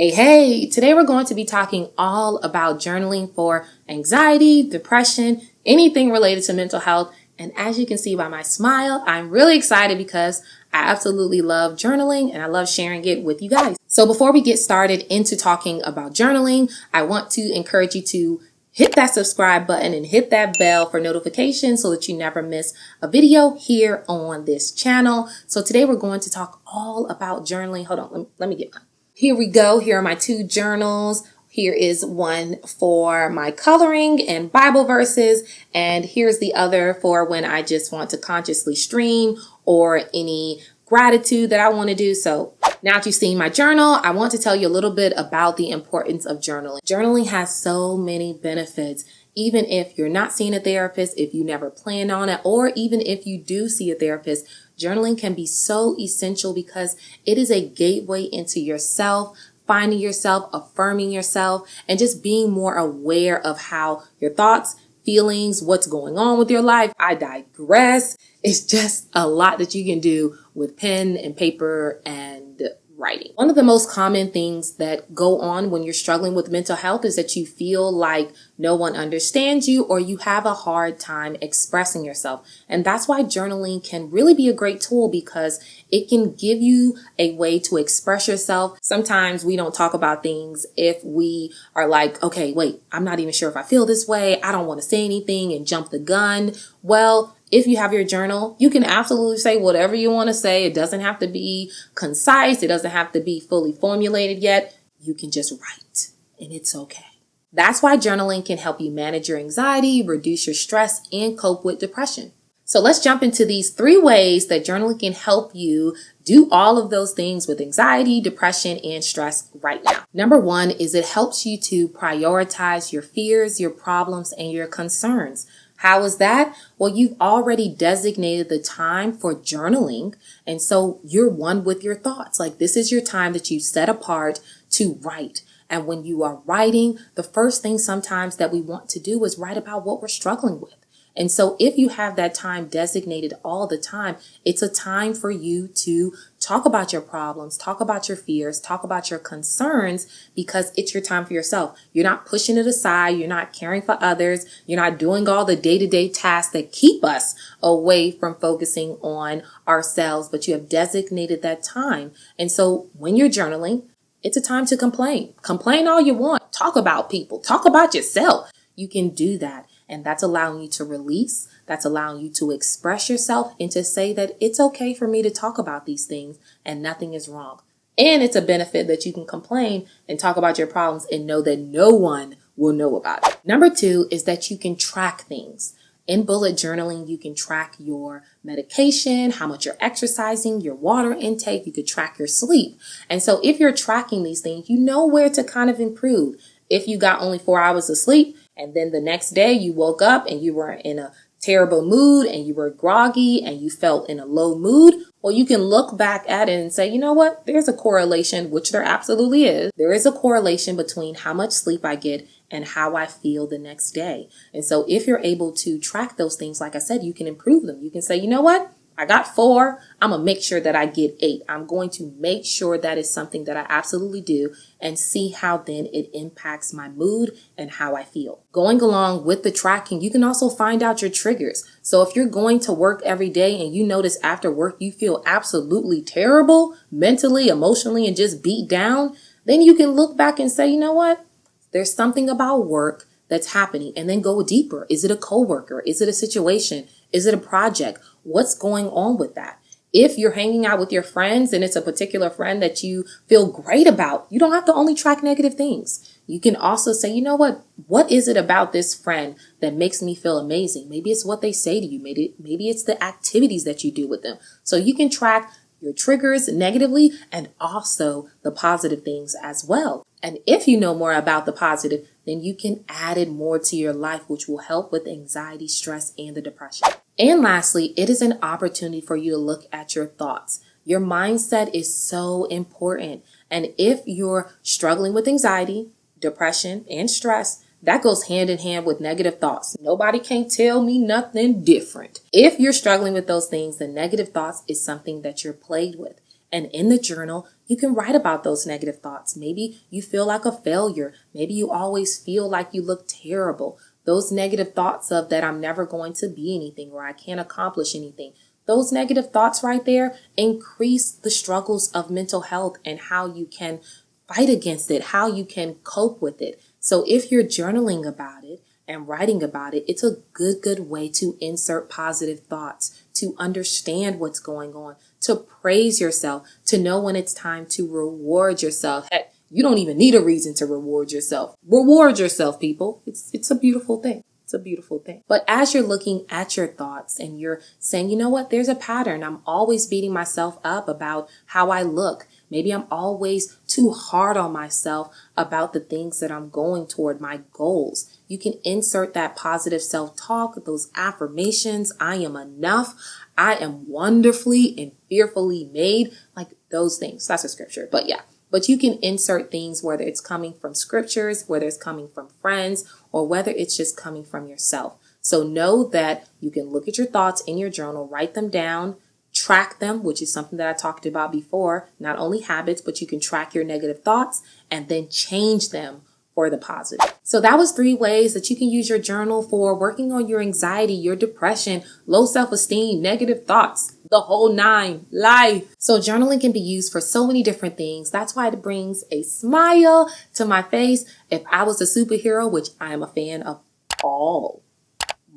Hey, today we're going to be talking all about journaling for anxiety, depression, anything related to mental health. And as you can see by my smile, I'm really excited because I absolutely love journaling and I love sharing it with you guys. So before we get started into talking about journaling, I want to encourage you to hit that subscribe button and hit that bell for notifications so that you never miss a video here on this channel. So today we're going to talk all about journaling. Hold on, let me get mine. Here we go. Here are my two journals. Here is one for my coloring and Bible verses. And here's the other for when I just want to consciously stream or any gratitude that I want to do. So now that you've seen my journal, I want to tell you a little bit about the importance of journaling. Journaling has so many benefits. Even if you're not seeing a therapist, if you never planned on it, or even if you do see a therapist, journaling can be so essential because it is a gateway into yourself, finding yourself, affirming yourself, and just being more aware of how your thoughts, feelings, what's going on with your life. I digress. It's just a lot that you can do with pen and paper and writing. One of the most common things that go on when you're struggling with mental health is that you feel like no one understands you or you have a hard time expressing yourself. And that's why journaling can really be a great tool because it can give you a way to express yourself. Sometimes we don't talk about things if we are like, okay, wait, I'm not even sure if I feel this way. I don't want to say anything and jump the gun. Well, if you have your journal, you can absolutely say whatever you want to say. It doesn't have to be concise. It doesn't have to be fully formulated yet. You can just write and it's okay. That's why journaling can help you manage your anxiety, reduce your stress, and cope with depression. So let's jump into these 3 ways that journaling can help you do all of those things with anxiety, depression, and stress right now. Number 1 is it helps you to prioritize your fears, your problems, and your concerns. How is that? Well, you've already designated the time for journaling. And so you're one with your thoughts. Like this is your time that you set apart to write. And when you are writing, the first thing sometimes that we want to do is write about what we're struggling with. And so if you have that time designated all the time, it's a time for you to talk about your problems, talk about your fears, talk about your concerns, because it's your time for yourself. You're not pushing it aside. You're not caring for others. You're not doing all the day-to-day tasks that keep us away from focusing on ourselves, but you have designated that time. And so when you're journaling, it's a time to complain. Complain all you want. Talk about people. Talk about yourself. You can do that. And that's allowing you to release. That's allowing you to express yourself and to say that it's okay for me to talk about these things and nothing is wrong. And it's a benefit that you can complain and talk about your problems and know that no one will know about it. Number 2 is that you can track things. In bullet journaling, you can track your medication, how much you're exercising, your water intake. You could track your sleep. And so if you're tracking these things, you know where to kind of improve. If you got only 4 hours of sleep and then the next day you woke up and you were in a terrible mood and you were groggy and you felt in a low mood, well, you can look back at it and say, you know what? There's a correlation, which there absolutely is. There is a correlation between how much sleep I get and how I feel the next day. And so if you're able to track those things, like I said, you can improve them. You can say, you know what? I got 4. I'm going to make sure that I get 8. I'm going to make sure that is something that I absolutely do and see how then it impacts my mood and how I feel. Going along with the tracking, you can also find out your triggers. So if you're going to work every day and you notice after work you feel absolutely terrible mentally, emotionally, and just beat down, then you can look back and say, you know what? There's something about work that's happening, and then go deeper. Is it a coworker? Is it a situation? Is it a project? What's going on with that? If you're hanging out with your friends and it's a particular friend that you feel great about, you don't have to only track negative things. You can also say, you know what? What is it about this friend that makes me feel amazing? Maybe it's what they say to you. Maybe it's the activities that you do with them. So you can track your triggers negatively and also the positive things as well. And if you know more about the positive, then you can add it more to your life, which will help with anxiety, stress, and the depression. And lastly, it is an opportunity for you to look at your thoughts. Your mindset is so important. And if you're struggling with anxiety, depression, and stress, that goes hand in hand with negative thoughts. Nobody can tell me nothing different. If you're struggling with those things, the negative thoughts is something that you're plagued with. And in the journal, You can write about those negative thoughts. Maybe you feel like a failure. Maybe you always feel like you look terrible. Those negative thoughts of that I'm never going to be anything or I can't accomplish anything. Those negative thoughts right there increase the struggles of mental health and how you can fight against it, how you can cope with it. So if you're journaling about it and writing about it, it's a good way to insert positive thoughts, to understand what's going on, to praise yourself, to know when it's time to reward yourself. Heck, you don't even need a reason to reward yourself. Reward yourself, people. It's a beautiful thing. It's a beautiful thing. But as you're looking at your thoughts and you're saying, you know what, there's a pattern. I'm always beating myself up about how I look. Maybe I'm always too hard on myself about the things that I'm going toward, my goals. You can insert that positive self-talk, those affirmations. I am enough. I am wonderfully and fearfully made. Like those things. That's a scripture. But yeah. But you can insert things, whether it's coming from scriptures, whether it's coming from friends, or whether it's just coming from yourself. So know that you can look at your thoughts in your journal, write them down, track them, which is something that I talked about before. Not only habits, but you can track your negative thoughts and then change them for the positive. So that was 3 ways that you can use your journal for working on your anxiety, your depression, low self-esteem, negative thoughts, the whole 9, life. So journaling can be used for so many different things. That's why it brings a smile to my face. If I was a superhero, which I am a fan of all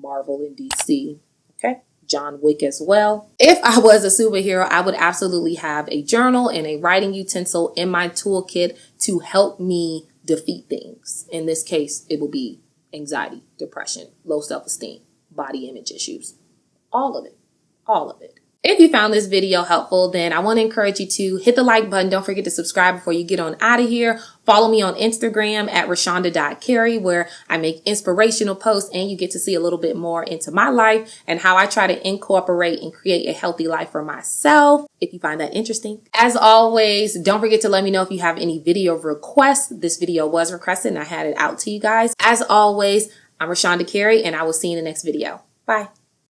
Marvel and DC, okay? John Wick as well. If I was a superhero, I would absolutely have a journal and a writing utensil in my toolkit to help me defeat things. In this case, it will be anxiety, depression, low self-esteem, body image issues, all of it, all of it. If you found this video helpful, then I want to encourage you to hit the like button. Don't forget to subscribe before you get on out of here. Follow me on Instagram at Rashonda.Carey, where I make inspirational posts and you get to see a little bit more into my life and how I try to incorporate and create a healthy life for myself. If you find that interesting. As always, don't forget to let me know if you have any video requests. This video was requested and I had it out to you guys. As always, I'm Rashonda Carey and I will see you in the next video. Bye.